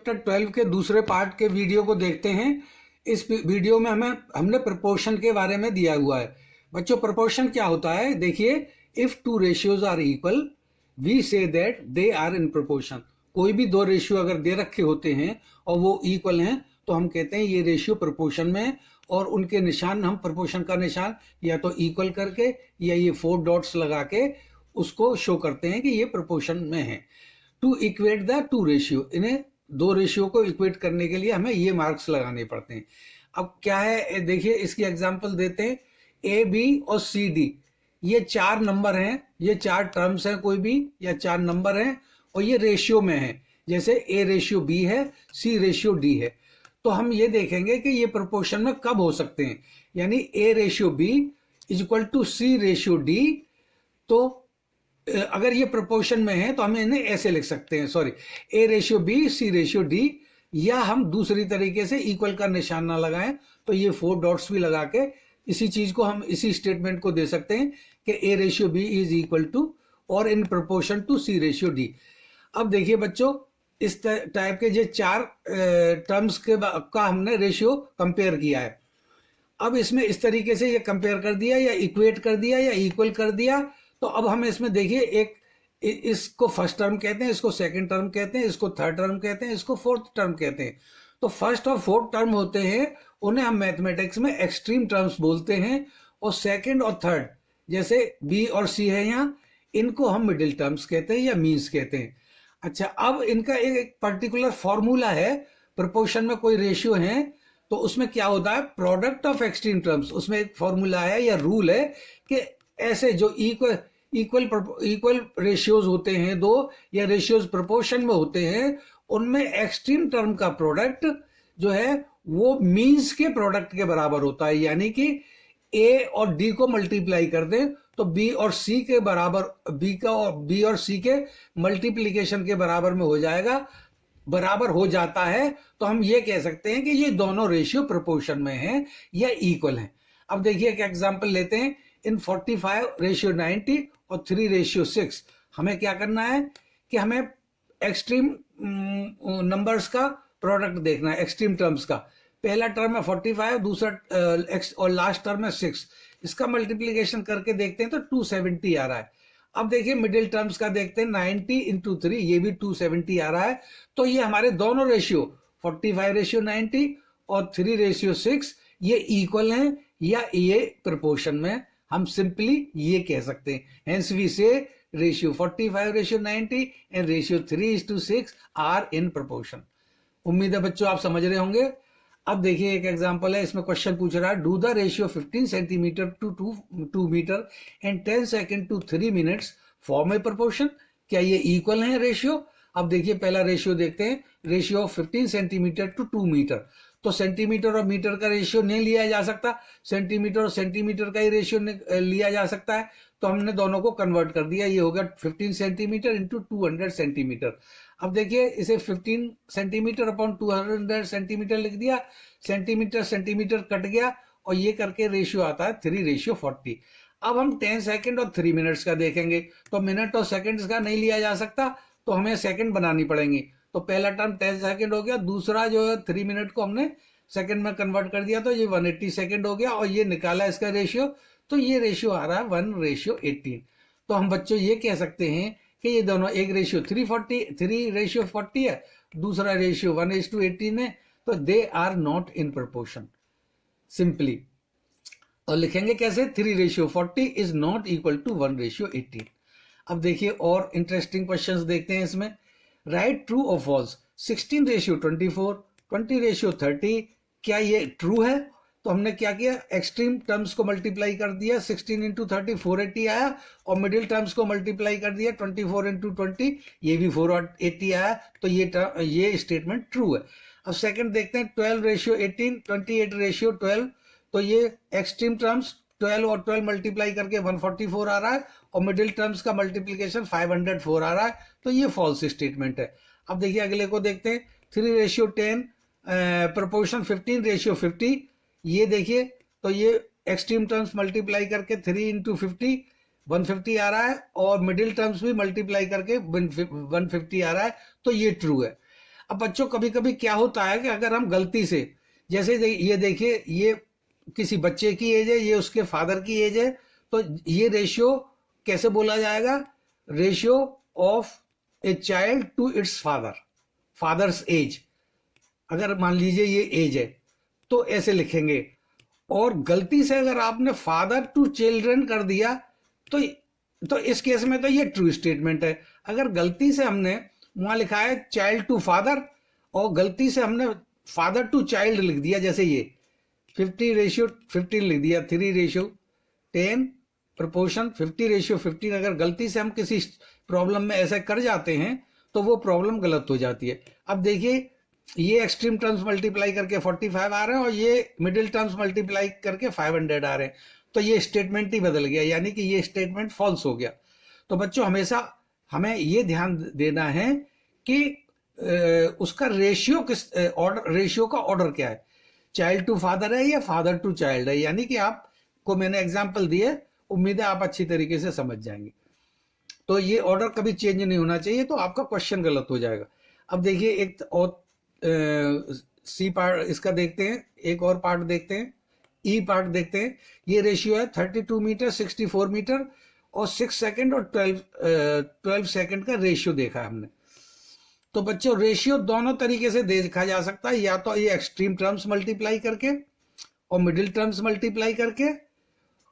Chapter 12 के दूसरे part के वीडियो को देखते हैं। इस वीडियो में हमने प्रपोर्शन के बारे में दिया हुआ है। बच्चों, प्रपोर्शन क्या होता है? देखिए, if two ratios are equal we say that they are in proportion. कोई भी दो रेशियो अगर दे रखे होते हैं और वो इक्वल हैं तो हम कहते हैं ये रेशियो प्रपोर्शन में है। और उनके निशान, हम प्रपोर्शन का निशान या तो इक्वल करके या ये 4 डॉट्स लगा के उसको शो करते हैं कि ये प्रपोर्शन में है। To equate the two ratio, इन्हें दो रेशियो को इक्वेट करने के लिए हमें ये मार्क्स लगाने पड़ते हैं। अब क्या है, देखिए इसकी एग्जांपल देते हैं। ए, बी और सी, डी, ये 4 नंबर हैं, ये 4 टर्म्स हैं कोई भी, या 4 नंबर हैं और ये रेशियो में है। जैसे ए रेशियो बी है, सी रेशियो डी है। तो हम ये देखेंगे कि ये प्रोपोर्शन में कब हो सकते हैं। यानी A ratio B is equal to C ratio D. तो अगर ये प्रोपोर्शन में है तो हम इन्हें ऐसे लिख सकते हैं, sorry, A ratio B C ratio D. या हम दूसरी तरीके से इक्वल का निशान ना लगाएं तो ये 4 डॉट्स भी लगा के इसी चीज को हम इसी स्टेटमेंट को दे सकते हैं कि A ratio B is equal to और in proportion to C ratio D. अब देखिए बच्चों, इस टाइप के जो 4 टर्म्स का हमने रेशियो कंपेयर किया है। अब इसमें इस तरीके से ये कंपेयर कर दिया या इक्वेट कर दिया या इक्वल कर दिया। तो अब हम इसमें देखिए, एक इसको फर्स्ट टर्म कहते हैं, इसको सेकंड टर्म कहते हैं, इसको थर्ड टर्म कहते हैं, इसको फोर्थ टर्म कहते हैं। तो फर्स्ट और फोर्थ टर्म होते हैं, उन्हें हम मैथमेटिक्स में एक्सट्रीम टर्म्स बोलते हैं। और सेकंड और थर्ड, जैसे बी और सी है यहाँ, इनको हम मिडिल टर्म्स कहते हैं या मीन्स कहते हैं। अच्छा, अब इनका एक पर्टिकुलर फॉर्मूला है। प्रोपोर्शन में कोई रेशियो है तो उसमें क्या होता है, प्रोडक्ट ऑफ एक्सट्रीम टर्म्स, उसमें एक फॉर्मूला है या रूल है कि ऐसे जो इक्वल रेशियोज होते हैं दो, या रेशियोज प्रोपोर्शन में होते हैं, उनमें एक्सट्रीम टर्म का प्रोडक्ट जो है वो मीन्स के प्रोडक्ट के बराबर होता है। यानी कि ए और डी को मल्टीप्लाई कर दें तो बी और सी के बराबर, बी और सी के मल्टीप्लीकेशन के बराबर में हो जाएगा, बराबर हो जाता है। तो हम ये कह सकते हैं कि ये दोनों रेशियो प्रोपोर्शन में हैं या इक्वल हैं। अब देखिए एक एग्जांपल लेते हैं। इन 45 रेशियो 90 और 3 रेशियो 6 हमें क्या करना है कि हमें एक्सट्रीम नंबर्स का प्रोडक्ट देखना है, एक्सट्रीम टर्म्स का। पहला टर्म है 45, दूसरा और लास्ट टर्म है 6। इसका मल्टीप्लीकेशन करके देखते हैं तो 270 आ रहा है। अब देखिए मिडिल टर्म्स का देखते हैं, 90 इंटू 3, ये भी 270 आ रहा है। तो ये हमारे दोनों रेशियो 45 रेशियो 90 और 3 रेशियो 6 ये इक्वल हैं या ये प्रोपोर्शन में। हम सिंपली ये कह सकते हैं, hence we say ratio 45 ratio 90 and ratio 3:6 are in proportion. उम्मीद है बच्चों आप समझ रहे होंगे। अब देखिए एक एग्जांपल है, इसमें क्वेश्चन पूछ रहा है, do the ratio 15 centimetre to 2 metre and 10 second to 3 minutes form a proportion. क्या ये इक्वल है रेशियो? अब देखिए पहला रेशियो देखते हैं, ratio of 15 centimetre to 2 metre. तो सेंटीमीटर और मीटर का रेशियो नहीं लिया जा सकता, सेंटीमीटर और सेंटीमीटर का ही रेशियो लिया जा सकता है। तो हमने दोनों को कन्वर्ट कर दिया, ये होगा 15 सेंटीमीटर इंटू 200 सेंटीमीटर। अब देखिए इसे 15 सेंटीमीटर अपॉन 200 सेंटीमीटर लिख दिया, सेंटीमीटर सेंटीमीटर कट गया और ये करके रेशियो आता है 3:40। अब हम 10 सेकंड और 3 मिनट्स का देखेंगे। तो मिनट और सेकंड्स का नहीं लिया जा सकता, तो हमें सेकंड बनानी पड़ेंगी। तो पहला टर्म 10 सेकंड हो गया, दूसरा जो है 3 मिनट को हमने सेकंड में कन्वर्ट कर दिया तो ये 180 सेकंड हो गया और ये निकाला इसका रेशियो। तो ये रेशियो आ रहा है 1:18। तो हम बच्चों ये कह सकते हैं कि ये दोनों, एक रेशियो 3:40 है, दूसरा रेशियो 1:18 है। तो they are not in proportion simply. और लिखेंगे कैसे, 3:40 इज नॉट इक्वल टू 1:18। अब देखिए और इंटरेस्टिंग क्वेश्चंस देखते हैं इसमें। राइट ट्रू और फॉल्स, 16:24, 20:30, क्या ये ट्रू है? तो हमने क्या किया, एक्सट्रीम टर्म्स को मल्टीप्लाई कर दिया, 16 इंटू 30 480 आया, और मिडिल टर्म्स को मल्टीप्लाई कर दिया 24 इंटू 20, ये भी 480 आया। तो ये स्टेटमेंट ट्रू है। अब सेकंड देखते हैं, 12:18, 28:12। तो ये एक्सट्रीम टर्म्स 12 और 12 मल्टीप्लाई करके 144 आ रहा है और मिडिल टर्म्स का मल्टीप्लीकेशन 504 आ रहा है। तो ये फॉल्स स्टेटमेंट है। अब देखिए अगले को देखते हैं, 3:10, प्रोपोर्शन 15:50। ये देखिए तो ये एक्सट्रीम टर्म्स मल्टीप्लाई करके 3 इंटू 50 150 आ रहा है और मिडिल टर्म्स भी मल्टीप्लाई करके 150 आ रहा है। तो ये ट्रू है। अब बच्चों कभी कभी क्या होता है कि अगर हम गलती से, जैसे ये देखिए, ये किसी बच्चे की एज है, ये उसके फादर की एज है, तो ये रेशियो कैसे बोला जाएगा? Ratio of a child to its father, father's age. अगर मान लीजिए ये एज है तो ऐसे लिखेंगे। और गलती से अगर आपने फादर टू चिल्ड्रन कर दिया तो इस केस में तो ये ट्रू स्टेटमेंट है। अगर गलती से हमने वहां लिखा है चाइल्ड टू फादर और गलती से हमने फादर टू चाइल्ड लिख दिया, जैसे ये 50:15 लिख दिया, 3:10 प्रोपोर्शन 50:15, अगर गलती से हम किसी प्रॉब्लम में ऐसा कर जाते हैं तो वो प्रॉब्लम गलत हो जाती है। अब देखिए ये एक्सट्रीम टर्म्स मल्टीप्लाई करके 45 आ रहे हैं और ये मिडिल टर्म्स मल्टीप्लाई करके 500 आ रहे हैं, तो ये स्टेटमेंट ही बदल गया, यानी कि ये स्टेटमेंट फॉल्स हो गया। तो बच्चों हमेशा हमें ये ध्यान देना है कि उसका रेशियो किस ऑर्डर, रेशियो का ऑर्डर क्या है, चाइल्ड टू फादर है या फादर टू चाइल्ड है। यानी कि आपको मैंने एग्जाम्पल दिए, उम्मीद है आप अच्छी तरीके से समझ जाएंगे। तो ये ऑर्डर कभी चेंज नहीं होना चाहिए, तो आपका क्वेश्चन गलत हो जाएगा। अब देखिए एक और सी पार्ट इसका देखते हैं, एक और पार्ट देखते हैं, ई पार्ट देखते हैं। ये रेशियो है 32 मीटर, 64 मीटर और 6 सेकंड और 12 सेकंड का रेशियो देखा है हमने। तो बच्चों रेशियो दोनों तरीके से देखा जा सकता है, या तो ये एक्सट्रीम टर्म्स मल्टीप्लाई करके और मिडिल टर्म्स मल्टीप्लाई करके,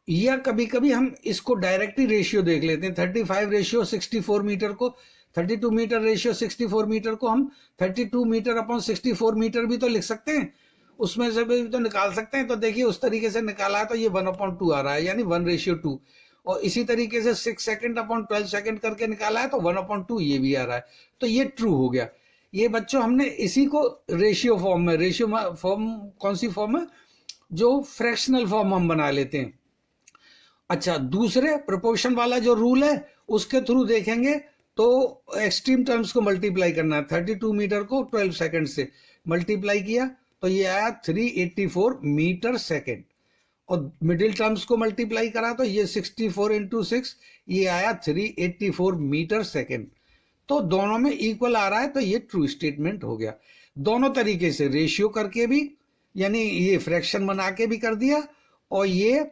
या कभी कभी हम इसको डायरेक्टली रेशियो देख लेते हैं। 35:64 मीटर को 32 मीटर रेशियो 64 मीटर को हम 32 मीटर अपॉन 64 मीटर भी तो लिख सकते हैं, उसमें से भी तो निकाल सकते हैं। तो देखिए उस तरीके से निकाला है तो ये 1/2 आ रहा है, यानी 1:2। और इसी तरीके से 6 सेकंड अपॉन 12 सेकंड करके निकाला है तो 1/2 ये भी आ रहा है, तो ये ट्रू हो गया। ये बच्चों हमने इसी को रेशियो फॉर्म में, रेशियो फॉर्म कौन सी फॉर्म है, जो फ्रैक्शनल फॉर्म हम बना लेते हैं। अच्छा, दूसरे प्रोपोर्शन वाला जो रूल है उसके थ्रू देखेंगे तो एक्सट्रीम टर्म्स को मल्टीप्लाई करना है। 32 मीटर को 12 सेकंड से मल्टीप्लाई किया तो ये आया 384 मीटर सेकंड, और मिडिल टर्म्स को मल्टीप्लाई करा तो ये 64 × 6 ये आया 384 मीटर सेकंड। तो दोनों में इक्वल आ रहा है, तो ये ट्रू स्टेटमेंट हो गया। दोनों तरीके से रेशियो करके भी, यानी ये फ्रैक्शन बना के भी कर दिया और ये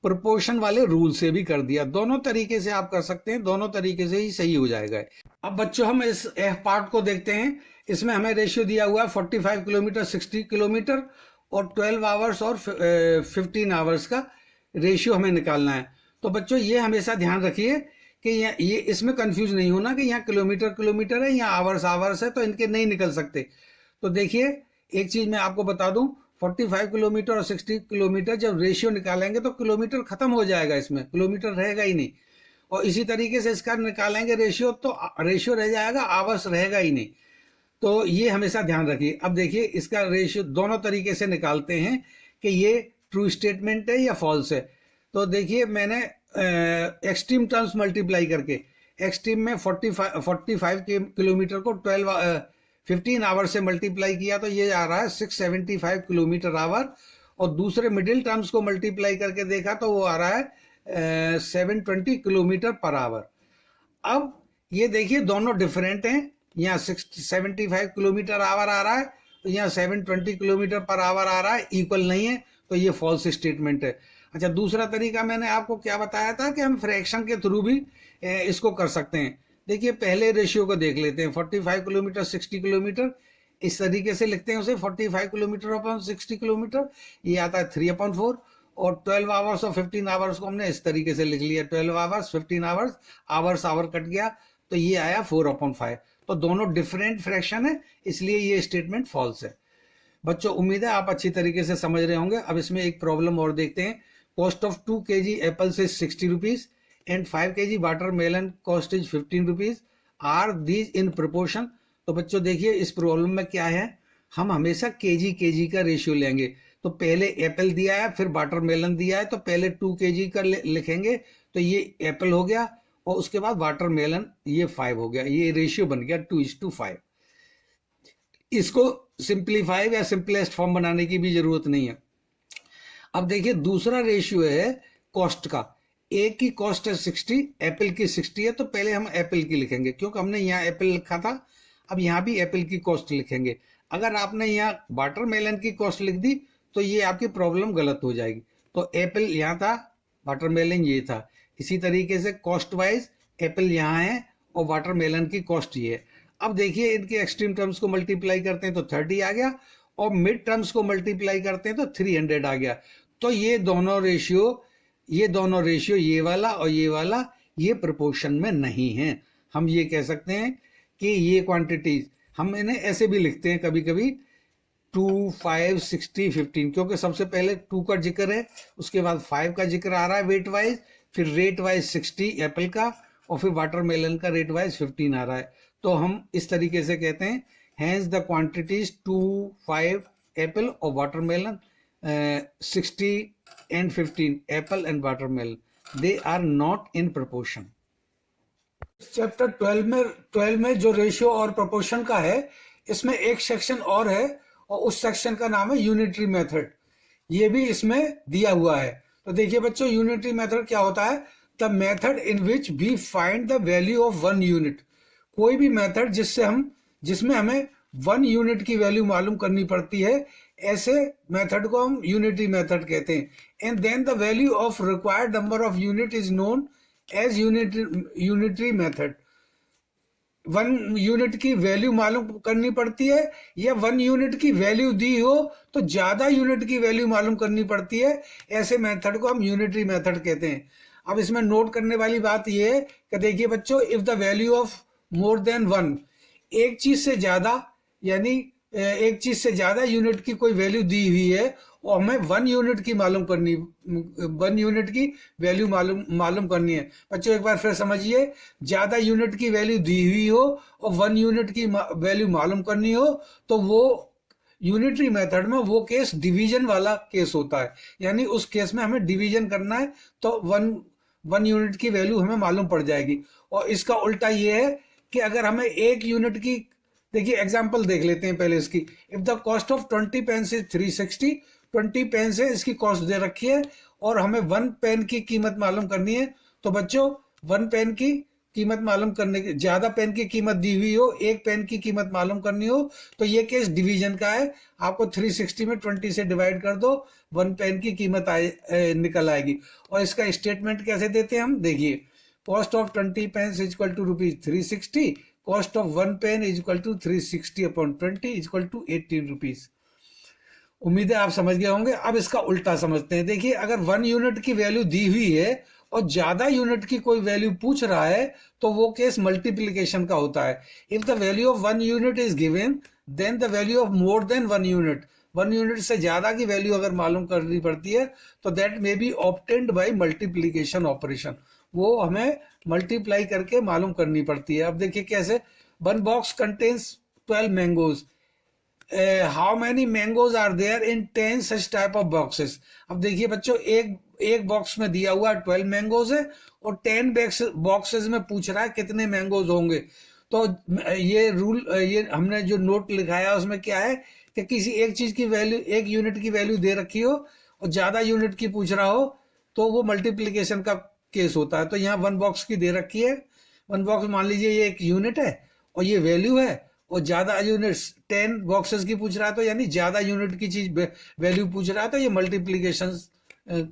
प्रोपोर्शन वाले रूल से भी कर दिया। दोनों तरीके से आप कर सकते हैं, दोनों तरीके से ही सही हो जाएगा। अब बच्चों हम इस एफ पार्ट को देखते हैं। इसमें हमें रेशियो दिया हुआ है 45 किलोमीटर, 60 किलोमीटर और 12 आवर्स और 15 आवर्स का रेशियो हमें निकालना है। तो बच्चों ये हमेशा ध्यान रखिए कि ये इसमें कंफ्यूज नहीं होना कि यहाँ किलोमीटर किलोमीटर है या आवर्स आवर्स है, तो इनके नहीं निकल सकते। तो देखिए एक चीज मैं आपको बता दूं, 45 किलोमीटर और 60 किलोमीटर जब रेशियो निकालेंगे तो किलोमीटर खत्म हो जाएगा, इसमें किलोमीटर रहेगा ही नहीं। और इसी तरीके से इसका निकालेंगे रेशियो तो रेशियो रह जाएगा, आवर्स रहेगा ही नहीं। तो ये हमेशा ध्यान रखिए। अब देखिए इसका रेशियो दोनों तरीके से निकालते हैं कि ये ट्रू स्टेटमेंट है या फॉल्स है। तो देखिए मैंने एक्सट्रीम टर्म्स मल्टीप्लाई करके, एक्सट्रीम में 45 किलोमीटर को 15 आवर से मल्टीप्लाई किया तो ये आ रहा है 675 किलोमीटर आवर, और दूसरे मिडिल टर्म्स को मल्टीप्लाई करके देखा तो वो आ रहा है 720 किलोमीटर पर आवर। अब ये देखिए दोनों डिफरेंट हैं, यहाँ 75 किलोमीटर आवर आ रहा है तो यहाँ 720 किलोमीटर पर आवर आ रहा है, इक्वल नहीं है, तो ये फॉल्स स्टेटमेंट है। अच्छा, दूसरा तरीका मैंने आपको क्या बताया था कि हम फ्रैक्शन के थ्रू भी इसको कर सकते हैं। देखिए पहले रेशियो को देख लेते हैं, 45 किलोमीटर 60 किलोमीटर, इस तरीके से लिखते हैं उसे, 45 किलोमीटर अपॉन 60 किलोमीटर, ये आता है 3/4, और 12 आवर्स और 15 आवर्स को हमने इस तरीके से लिख लिया, 12 hours 15 hours, hours hour cut गया तो ये आया 4/5। तो दोनों डिफरेंट फ्रैक्शन है, इसलिए ये स्टेटमेंट फॉल्स है। बच्चों उम्मीद है आप अच्छी तरीके से समझ रहे होंगे। अब इसमें एक प्रॉब्लम और देखते हैं। Cost of 2 kg apples is 60 rupees and 5 kg watermelon cost is 15 rupees, are these in proportion. तो बच्चों देखिए इस प्रॉब्लम में क्या है, हम हमेशा केजी का रेशियो लेंगे। तो पहले एप्पल दिया है, फिर वाटरमेलन दिया है, तो पहले 2 kg का लिखेंगे, तो ये एप्पल हो गया और उसके बाद वाटरमेलन ये 5 हो गया, ये रेशियो बन गया 2:5। इसको सिंप्लीफाई या सिंपलेस्ट फॉर्म बनाने की भी जरूरत नहीं है। अब देखिए दूसरा रेशियो है कॉस्ट का, ए की कॉस्ट है 60, एप्पल की 60 है, तो पहले हम एप्पल की लिखेंगे, क्योंकि हमने यहाँ एप्पल लिखा था, अब यहाँ भी एप्पल की कॉस्ट लिखेंगे। अगर आपने यहाँ वाटरमेलन की कॉस्ट लिख दी तो ये आपकी प्रॉब्लम गलत हो जाएगी। तो एप्पल यहाँ था, वाटरमेलन ये था। इसी तरीके से कॉस्ट वाइज एप्पल यहाँ है और वाटरमेलन की कॉस्ट ये है। अब देखिए इनके एक्सट्रीम टर्म्स को मल्टीप्लाई करते हैं तो 30 आ गया, और मिड टर्म्स को मल्टीप्लाई करते हैं तो 300 आ गया। तो ये दोनों रेशियो ये वाला और ये वाला ये प्रोपोर्शन में नहीं है। हम ये कह सकते हैं कि ये क्वांटिटीज, हम इन्हें ऐसे भी लिखते हैं कभी कभी 2, 5, 60, 15, क्योंकि सबसे पहले 2 का जिक्र है, उसके बाद 5 का जिक्र आ रहा है वेट वाइज, फिर रेट वाइज 60 एप्पल का, और फिर वाटरमेलन का रेट वाइज 15 आ रहा है। तो हम इस तरीके से कहते हैं हैंस द क्वांटिटीज 2, 5 एप्पल और watermelon, 60 and 15 apple and watermelon, they are not in proportion. Chapter 12 में जो रेशियो और प्रोपोर्शन का है, इसमें एक सेक्शन और है और उस सेक्शन का नाम है यूनिटरी मेथड। ये भी इसमें दिया हुआ है। तो देखिए बच्चों, यूनिटरी मेथड क्या होता है? The method in which we find the value of 1 unit. कोई भी मेथड जिसमें हमें 1 यूनिट की वैल्यू मालूम करनी पड़ती है, ऐसे मेथड को हम यूनिटरी मेथड कहते हैं। And then the value of required number of unit is known as unitary method. 1 unit की वैल्यू मालूम करनी पड़ती है, या 1 यूनिट की वैल्यू दी हो तो ज्यादा यूनिट की वैल्यू मालूम करनी पड़ती है, ऐसे मेथड को हम यूनिटरी मेथड कहते हैं। अब इसमें नोट करने वाली बात यह है कि देखिए बच्चों, if the value of more than 1, एक चीज से ज्यादा, यानी एक चीज से ज्यादा यूनिट की कोई वैल्यू दी हुई है और हमें 1 यूनिट की वैल्यू मालूम करनी है। बच्चों एक बार फिर समझिए, ज्यादा यूनिट की वैल्यू दी हुई हो और 1 यूनिट की वैल्यू मालूम करनी हो, तो वो यूनिटरी मेथड में वो केस डिवीजन वाला केस होता है। यानी उस केस में हमें डिवीजन करना है तो 1 यूनिट की वैल्यू हमें मालूम पड़ जाएगी। और इसका उल्टा ये है कि अगर हमें 1 यूनिट की, देखिए एग्जांपल देख लेते हैं पहले इसकी। If the cost of 20 pen is 360, 20 pen से इसकी कॉस्ट दे रखी है और हमें 1 पेन की कीमत मालूम करनी है। तो बच्चों 1 पेन की कीमत मालूम करने की, ज्यादा पेन की कीमत दी हुई हो, 1 पेन की कीमत मालूम करनी हो, तो ये केस डिवीजन का है। आपको 360 में 20 से डिवाइड कर दो, 1 पेन की कीमत निकल आएगी। और इसका स्टेटमेंट कैसे देते हैं हम, देखिए, cost of 20 pen is equal to ₹360, cost of 1 pen is equal to 360 upon 20 is equal to 18 rupees. उम्मीद है आप समझ गए होंगे। अब इसका उल्टा समझते हैं। देखिए, अगर 1 यूनिट की वैल्यू दी हुई है और ज्यादा यूनिट की कोई वैल्यू पूछ रहा है, तो वो केस मल्टीप्लीकेशन का होता है। If the value of 1 unit is given, then the value of more than 1 unit, 1 unit से ज्यादा की वैल्यू अगर मालूम करनी पड़ती है, तो that may be obtained by multiplication operation. वो हमें मल्टीप्लाई करके मालूम करनी पड़ती है। अब देखिए कैसे, 1 box contains 12 mangoes, how many mangoes are there in 10 such type of boxes. अब देखिए बच्चों, एक बॉक्स में दिया हुआ 12 मैंगोज है और 10 बॉक्सेस में पूछ रहा है कितने मैंगोज होंगे। तो ये रूल, ये हमने जो नोट लिखाया उसमें क्या है कि किसी एक चीज की वैल्यू, 1 यूनिट की वैल्यू दे रखी हो और ज्यादा यूनिट की पूछ रहा हो, तो वो मल्टीप्लीकेशन का केस होता है। तो यहाँ 1 बॉक्स की दे रखी है, 1 बॉक्स मान लीजिए ये 1 यूनिट है और ये वैल्यू है, और ज्यादा यूनिट 10 बॉक्सेस की पूछ रहा है, तो यानी ज्यादा यूनिट की चीज वैल्यू पूछ रहा है, तो ये मल्टीप्लीकेशन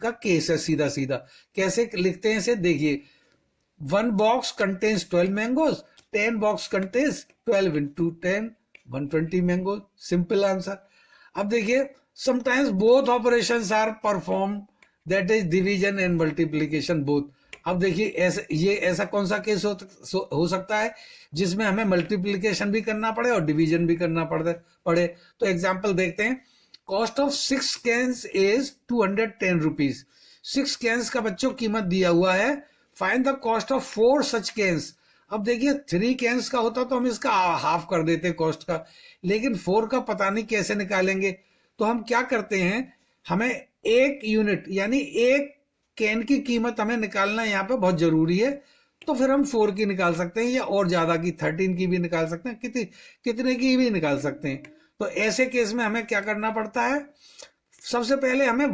का केस है। सीधा सीधा कैसे लिखते हैं इसे, देखिए, 1 box contains 12 mangoes, 10 box contains 12 into 10, 120 mangoes. Simple answer. अब देखिए, sometimes both operations are perform, that is division and multiplication both. अब देखिए ऐसा कौन सा केस हो सकता है जिसमें हमें मल्टीप्लीकेशन भी करना पड़े और डिवीजन भी करना पड़े। तो एग्जांपल देखते हैं। Cost of 6 cans is 210 rupees. 6 cans का बच्चों कीमत दिया हुआ है। Find the cost of 4 such cans. अब देखिए 3 कैंस का होता तो हम इसका हाफ कर देते कॉस्ट का, लेकिन 4 का पता नहीं कैसे निकालेंगे। तो हम क्या करते हैं, हमें 1 यूनिट यानी 1 कैन की कीमत हमें निकालना यहाँ पे बहुत जरूरी है। तो फिर हम 4 की निकाल सकते हैं या और ज्यादा की 13 की भी निकाल सकते हैं, कितने की भी निकाल सकते हैं। तो ऐसे केस में हमें क्या करना पड़ता है, सबसे पहले हमें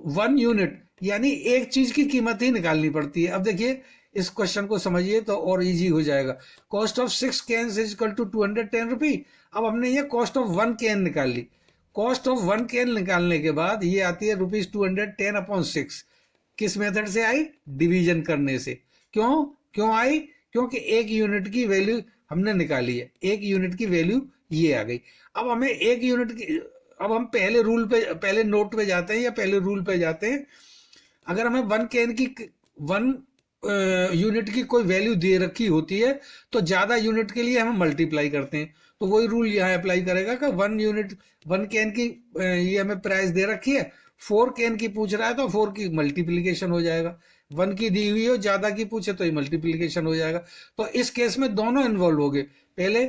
1 यूनिट यानी एक चीज की कीमत ही निकालनी पड़ती है। अब देखिए इस क्वेश्चन को समझिए तो और इजी हो जाएगा। Cost of 6 can is equal to 210 rupee. अब हमने ये कॉस्ट ऑफ 1 कैन निकाल ली। कॉस्ट ऑफ 1 कैन निकालने के बाद ये आती है ₹210/6। किस मेथड से आई? डिवीजन करने से। क्यों आई? क्योंकि एक यूनिट की वैल्यू हमने निकाली है, एक यूनिट की वैल्यू ये आ गई। अब हमें एक यूनिट की, अब हम पहले नोट पे जाते हैं या पहले रूल पे जाते हैं। अगर हमें 1 यूनिट की कोई वैल्यू दे रखी होती है तो ज्यादा यूनिट के लिए हम मल्टीप्लाई करते हैं। तो वही रूल यहाँ अप्लाई करेगा कि 1 कैन की ये हमें प्राइस दे रखी है, 4 कैन की पूछ रहा है तो 4 की मल्टीप्लीकेशन हो जाएगा। 1 की दी हुई हो, ज्यादा की पूछे तो ये मल्टीप्लीकेशन हो जाएगा। तो इस केस में दोनों इन्वॉल्व हो गए। पहले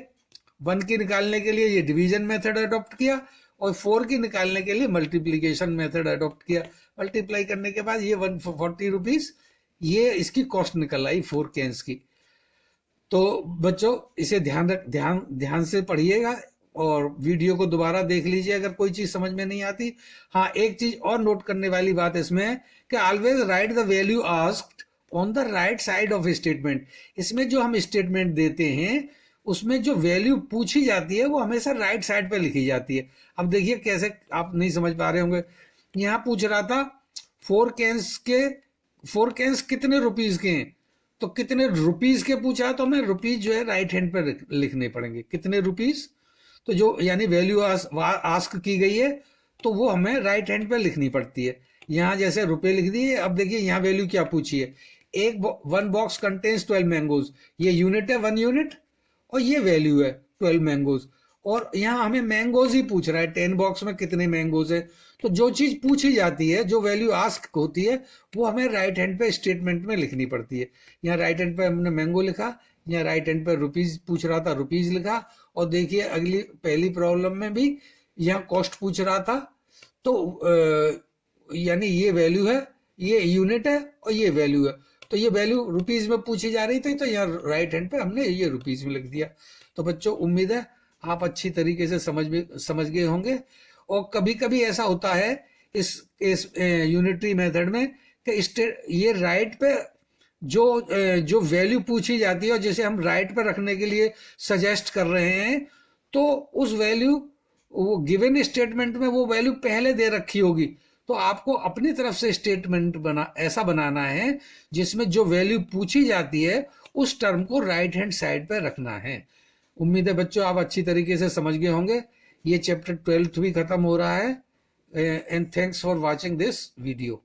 1 की निकालने के लिए ये डिवीजन मेथड अडॉप्ट किया और 4 की निकालने के लिए मल्टीप्लीकेशन मेथड अडॉप्ट किया। मल्टीप्लाई करने के बाद ये 140 रुपीज ये इसकी कॉस्ट निकल आई 4 कैन्स की। तो बच्चों इसे ध्यान से पढ़िएगा और वीडियो को दोबारा देख लीजिए अगर कोई चीज समझ में नहीं आती। हाँ, एक चीज और नोट करने वाली बात इसमें है कि always right the value asked on the right side of statement. इसमें जो हम स्टेटमेंट देते हैं उसमें जो वैल्यू पूछी जाती है वो हमेशा राइट साइड पे लिखी जाती है। अब देखिए कैसे, आप नहीं समझ पा रहे होंगे। यहाँ पूछ रहा था 4 कैन्स कितने रुपीज के हैं, तो कितने रुपीज के पूछा तो हमें रुपीज जो है राइट हैंड पे लिखने पड़ेंगे। कितने रुपीज, तो जो यानी वैल्यू आस्क की गई है तो वो हमें राइट हैंड पे लिखनी पड़ती है। यहाँ जैसे रुपए लिख दिए। अब देखिए यहाँ वैल्यू क्या पूछी है, 1 बॉक्स कंटेन्स 12 मैंगोज। ये यूनिट है 1 यूनिट और ये वैल्यू है 12 मैंगोज। और यहाँ हमें मैंगोज ही पूछ रहा है, 10 बॉक्स में कितने मैंगोज है। तो जो चीज पूछी जाती है, जो वैल्यू आस्क होती है, वो हमें राइट हैंड पे स्टेटमेंट में लिखनी पड़ती है। यहाँ राइट हैंड पे हमने मैंगो लिखा, यहाँ राइट हैंड पे रुपीज पूछ रहा था, रुपीज लिखा। और देखिए पहली प्रॉब्लम में भी यहाँ कॉस्ट पूछ रहा था, तो यानी ये वैल्यू है, ये यूनिट है और ये वैल्यू है। तो ये वैल्यू रुपीज में पूछी जा रही थी तो यहाँ राइट हैंड पे हमने ये रुपीज में लिख दिया। तो बच्चों उम्मीद है आप अच्छी तरीके से समझ गए होंगे। और कभी कभी ऐसा होता है इस यूनिटरी मेथड में कि ये राइट पे जो वैल्यू पूछी जाती है और जिसे हम राइट पे रखने के लिए सजेस्ट कर रहे हैं, तो उस वैल्यू वो गिवन स्टेटमेंट में वो वैल्यू पहले दे रखी होगी। तो आपको अपनी तरफ से स्टेटमेंट ऐसा बनाना है जिसमें जो वैल्यू पूछी जाती है उस टर्म को राइट हैंड साइड पे रखना है। उम्मीद है बच्चों आप अच्छी तरीके से समझ गए होंगे। ये चैप्टर 12 भी खत्म हो रहा है। And thanks for watching this video.